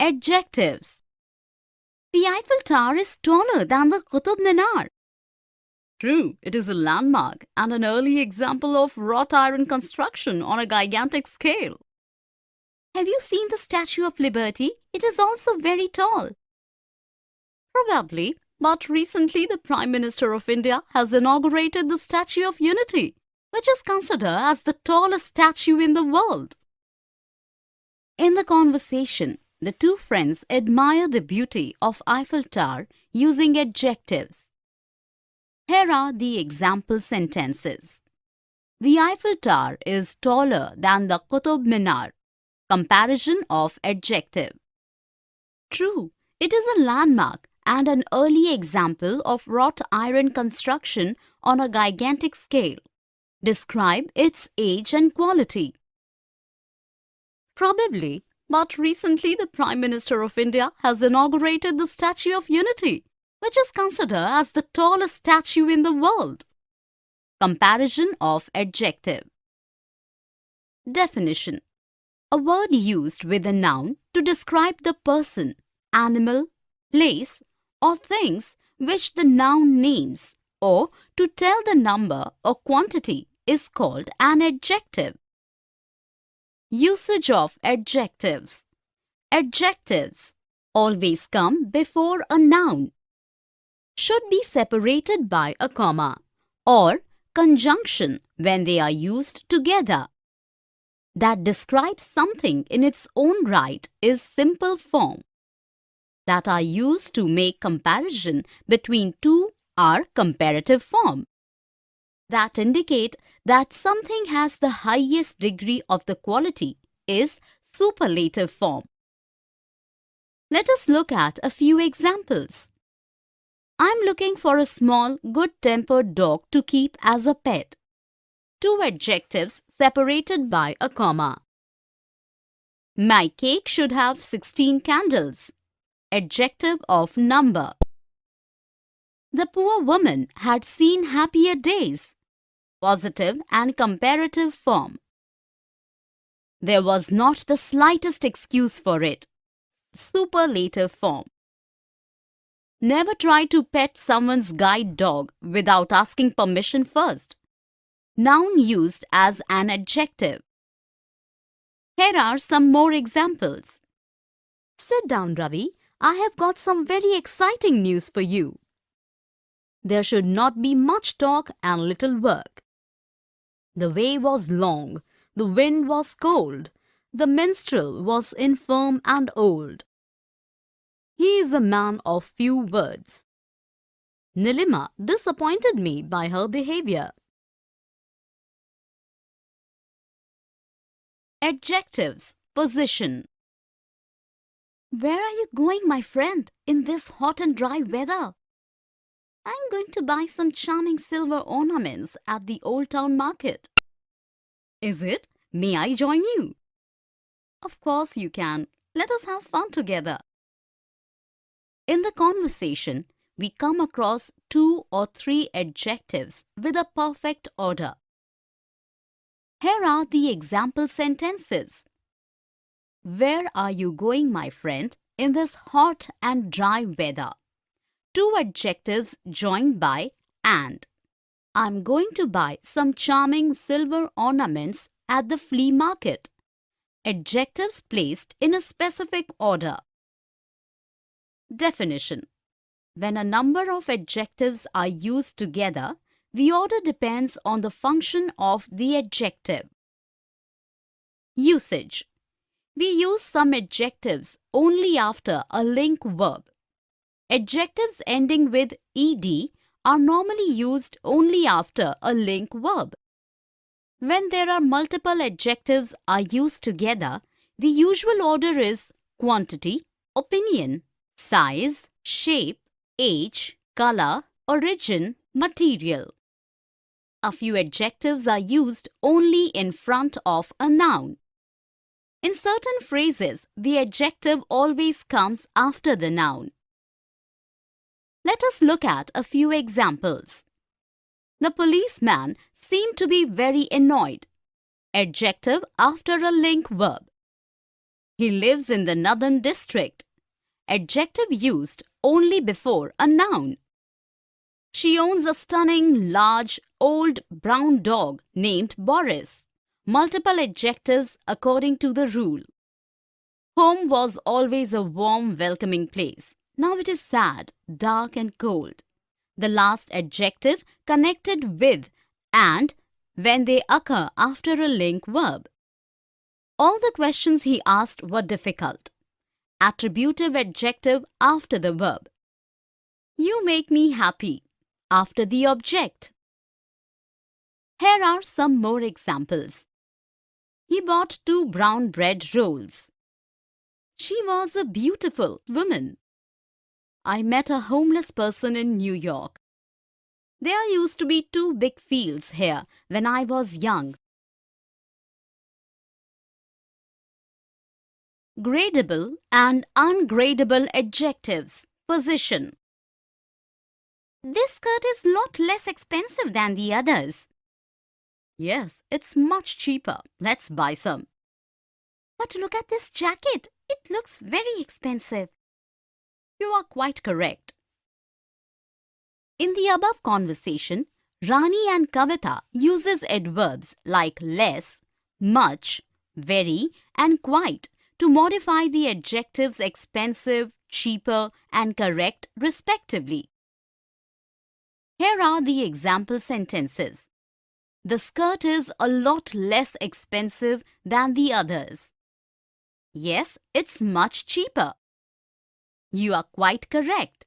Adjectives. The Eiffel Tower is taller than the Qutub Minar. True, it is a landmark and an early example of wrought iron construction on a gigantic scale. Have you seen the Statue of Liberty? It is also very tall. Probably, but recently the Prime Minister of India has inaugurated the Statue of Unity, which is considered as the tallest statue in the world. In the conversation, the two friends admire the beauty of Eiffel Tower using adjectives. Here are the example sentences. The Eiffel Tower is taller than the Qutub Minar. Comparison of adjective. True, it is a landmark and an early example of wrought iron construction on a gigantic scale. Describe its age and quality. Probably, but recently the Prime Minister of India has inaugurated the Statue of Unity, which is considered as the tallest statue in the world. Comparison of adjective. Definition. A word used with a noun to describe the person, animal, place, or things which the noun names, or to tell the number or quantity is called an adjective. Usage of adjectives. Adjectives always come before a noun, should be separated by a comma, or conjunction when they are used together. That describes something in its own right is simple form. That are used to make comparison between two are comparative form. That indicate that something has the highest degree of the quality is superlative form. Let us look at a few examples. I'm looking for a small, good-tempered dog to keep as a pet. Two adjectives separated by a comma. My cake should have 16 candles. Adjective of number. The poor woman had seen happier days. Positive and comparative form. There was not the slightest excuse for it. Superlative form. Never try to pet someone's guide dog without asking permission first. Noun used as an adjective. Here are some more examples. Sit down, Ravi. I have got some very exciting news for you. There should not be much talk and little work. The way was long, the wind was cold, the minstrel was infirm and old. He is a man of few words. Nilima disappointed me by her behavior. Adjectives. Position. Where are you going, my friend, in this hot and dry weather? I'm going to buy some charming silver ornaments at the Old Town Market. Is it? May I join you? Of course you can. Let us have fun together. In the conversation, we come across 2 or 3 adjectives with a perfect order. Here are the example sentences. Where are you going, my friend, in this hot and dry weather? 2 adjectives joined by and. I'm going to buy some charming silver ornaments at the flea market. Adjectives placed in a specific order. Definition. When a number of adjectives are used together, the order depends on the function of the adjective. Usage. We use some adjectives only after a link verb. Adjectives ending with ed are normally used only after a link verb. When there are multiple adjectives are used together, the usual order is quantity, opinion, size, shape, age, color, origin, material. A few adjectives are used only in front of a noun. In certain phrases, the adjective always comes after the noun. Let us look at a few examples. The policeman seemed to be very annoyed. Adjective after a link verb. He lives in the northern district. Adjective used only before a noun. She owns a stunning, large, old brown dog named Boris. Multiple adjectives according to the rule. Home was always a warm, welcoming place. Now it is sad, dark and cold. The last adjective connected with and when they occur after a link verb. All the questions he asked were difficult. Attributive adjective after the verb. You make me happy after the object. Here are some more examples. He bought 2 brown bread rolls. She was a beautiful woman. I met a homeless person in New York. There used to be 2 big fields here when I was young. Gradable and ungradable adjectives. Position. This skirt is lot less expensive than the others. Yes, it's much cheaper. Let's buy some. But look at this jacket. It looks very expensive. You are quite correct. In the above conversation, Rani and Kavita uses adverbs like less, much, very and quite to modify the adjectives expensive, cheaper and correct respectively. Here are the example sentences. The skirt is a lot less expensive than the others. Yes, it's much cheaper. You are quite correct.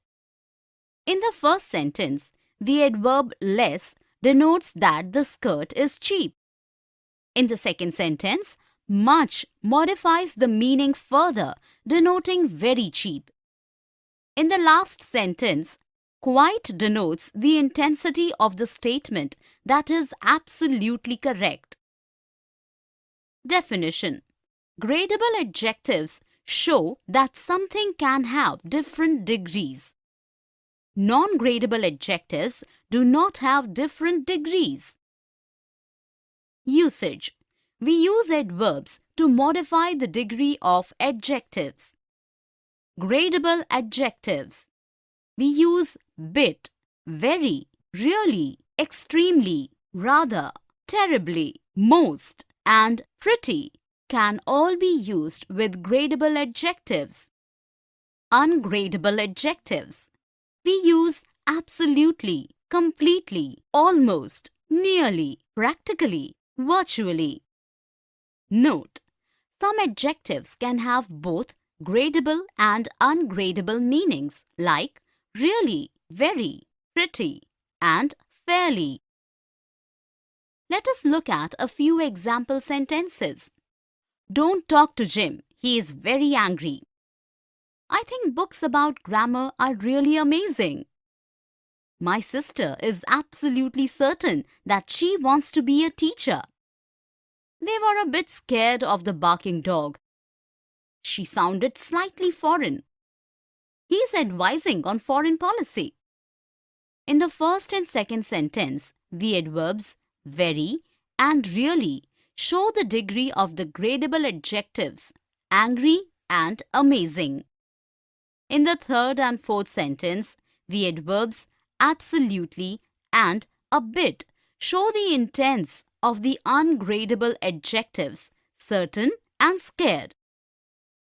In the first sentence, the adverb less denotes that the skirt is cheap. In the second sentence, much modifies the meaning further, denoting very cheap. In the last sentence, quite denotes the intensity of the statement that is absolutely correct. Definition. Gradable adjectives show that something can have different degrees. Non-gradable adjectives do not have different degrees. Usage. We use adverbs to modify the degree of adjectives. Gradable adjectives. We use bit, very, really, extremely, rather, terribly, most, and pretty can all be used with gradable adjectives. Ungradable adjectives. We use absolutely, completely, almost, nearly, practically, virtually. Note: some adjectives can have both gradable and ungradable meanings like really, very, pretty, and fairly. Let us look at a few example sentences. Don't talk to Jim. He is very angry. I think books about grammar are really amazing. My sister is absolutely certain that she wants to be a teacher. They were a bit scared of the barking dog. She sounded slightly foreign. He's advising on foreign policy. In the first and second sentence, the adverbs very and really show the degree of the gradable adjectives angry and amazing. In the third and fourth sentence, the adverbs absolutely and a bit show the intense of the ungradable adjectives certain and scared.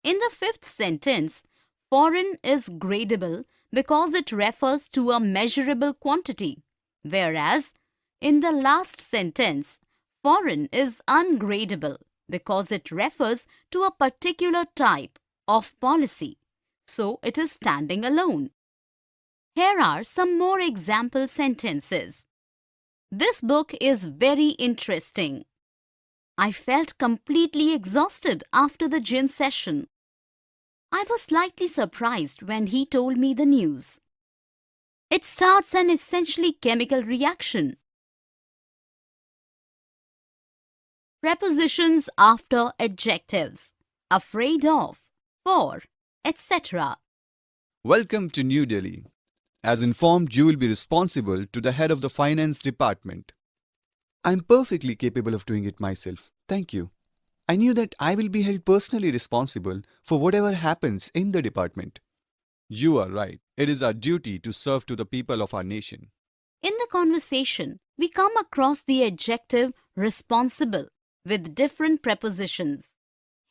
In the fifth sentence, foreign is gradable because it refers to a measurable quantity, whereas in the last sentence, foreign is ungradable because it refers to a particular type of policy, so it is standing alone. Here are some more example sentences. This book is very interesting. I felt completely exhausted after the gym session. I was slightly surprised when he told me the news. It starts an essentially chemical reaction. Prepositions after adjectives. Afraid of, for, etc. Welcome to New Delhi. As informed, you will be responsible to the head of the finance department. I'm perfectly capable of doing it myself. Thank you. I knew that I will be held personally responsible for whatever happens in the department. You are right. It is our duty to serve to the people of our nation. In the conversation, we come across the adjective responsible with different prepositions.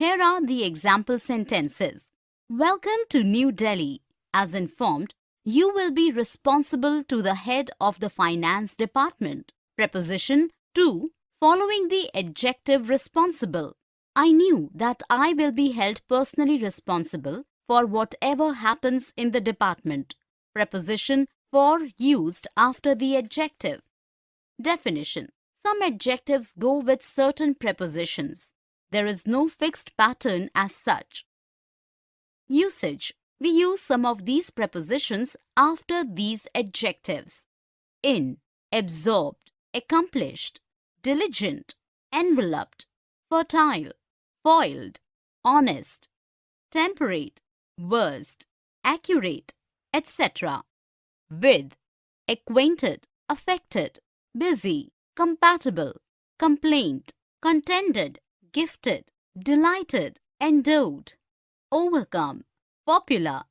Here are the example sentences. Welcome to New Delhi. As informed, you will be responsible to the head of the finance department. Preposition to, following the adjective responsible. I knew that I will be held personally responsible for whatever happens in the department. Preposition for used after the adjective. Definition. Some adjectives go with certain prepositions. There is no fixed pattern as such. Usage. We use some of these prepositions after these adjectives. In, absorbed, accomplished, diligent, enveloped, fertile, foiled, honest, temperate, versed, accurate, etc. With, acquainted, affected, busy, compatible, complaint, contended, gifted, delighted, endowed, overcome, popular,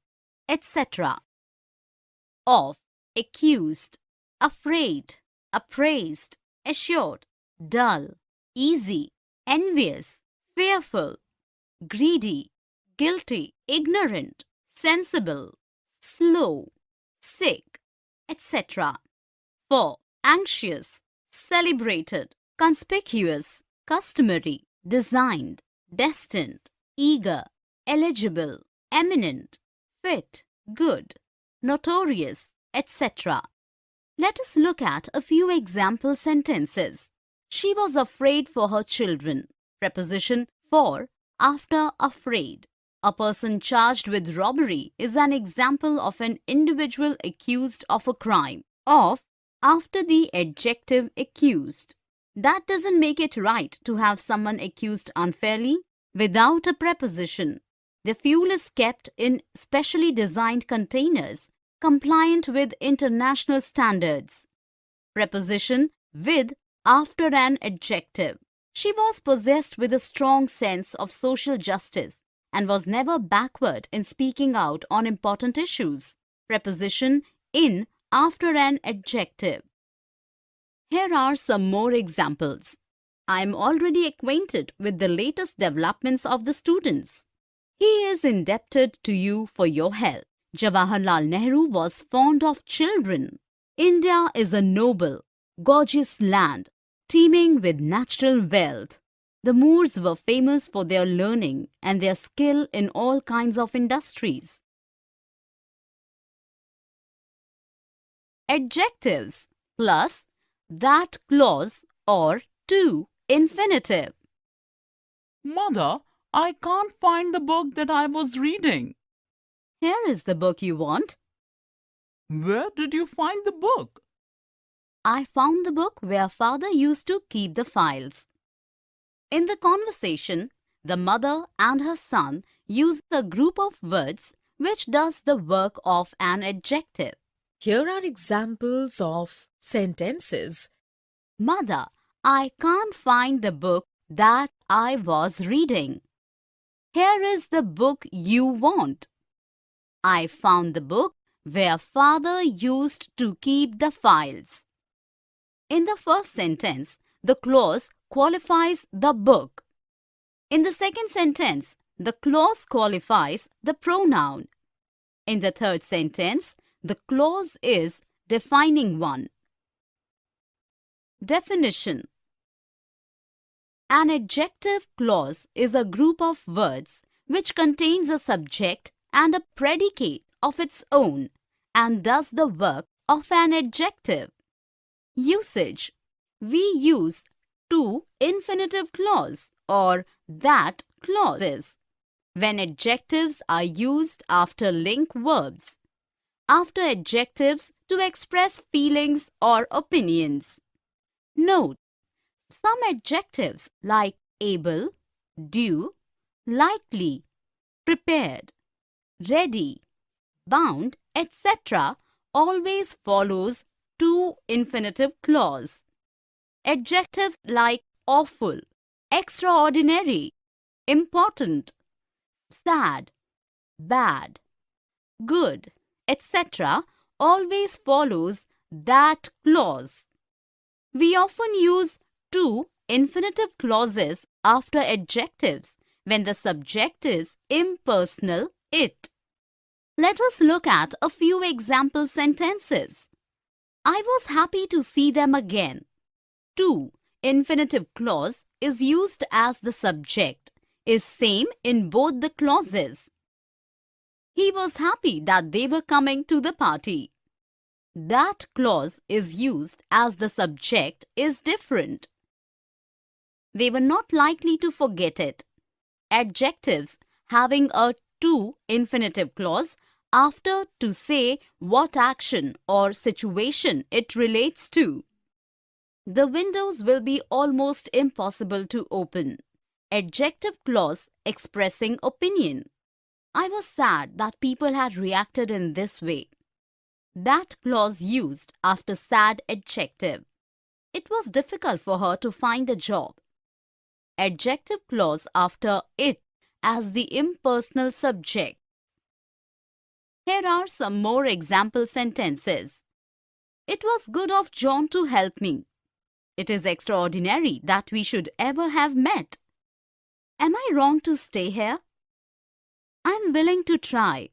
etc. Of, accused, afraid, appraised, assured, dull, easy, envious, fearful, greedy, guilty, ignorant, sensible, slow, sick, etc. For, anxious, celebrated, conspicuous, customary, designed, destined, eager, eligible, eminent, fit, good, notorious, etc. Let us look at a few example sentences. She was afraid for her children. Preposition for, after afraid. A person charged with robbery is an example of an individual accused of a crime. Of, after the adjective accused. That doesn't make it right to have someone accused unfairly. Without a preposition, the fuel is kept in specially designed containers compliant with international standards. Preposition with after an adjective. She was possessed with a strong sense of social justice and was never backward in speaking out on important issues. Preposition in after an adjective. Here are some more examples. I am already acquainted with the latest developments of the students. He is indebted to you for your help. Jawaharlal Nehru was fond of children. India is a noble, gorgeous land, teeming with natural wealth. The Moors were famous for their learning and their skill in all kinds of industries. Adjectives plus that clause or to infinitive. Mother, I can't find the book that I was reading. Here is the book you want. Where did you find the book? I found the book where father used to keep the files. In the conversation, the mother and her son use a group of words which does the work of an adjective. Here are examples of sentences. Mother, I can't find the book that I was reading. Here is the book you want. I found the book where father used to keep the files. In the first sentence, the clause qualifies the book. In the second sentence, the clause qualifies the pronoun. In the third sentence, the clause is defining one. Definition. An adjective clause is a group of words which contains a subject and a predicate of its own and does the work of an adjective. Usage. We use to infinitive clause or that clauses when adjectives are used after link verbs, after adjectives to express feelings or opinions. Note, some adjectives like able, due, likely, prepared, ready, bound, etc. always follows to infinitive clause. Adjectives like awful, extraordinary, important, sad, bad, good, etc. always follows that clause. We often use to infinitive clauses after adjectives when the subject is impersonal it. Let us look at a few example sentences. I was happy to see them again. To infinitive clause is used as the subject, is same in both the clauses. He was happy that they were coming to the party. That clause is used as the subject is different. They were not likely to forget it. Adjectives having a to infinitive clause after to say what action or situation it relates to. The windows will be almost impossible to open. Adjective clause expressing opinion. I was sad that people had reacted in this way. That clause used after sad adjective. It was difficult for her to find a job. Adjective clause after it as the impersonal subject. Here are some more example sentences. It was good of John to help me. It is extraordinary that we should ever have met. Am I wrong to stay here? I am willing to try.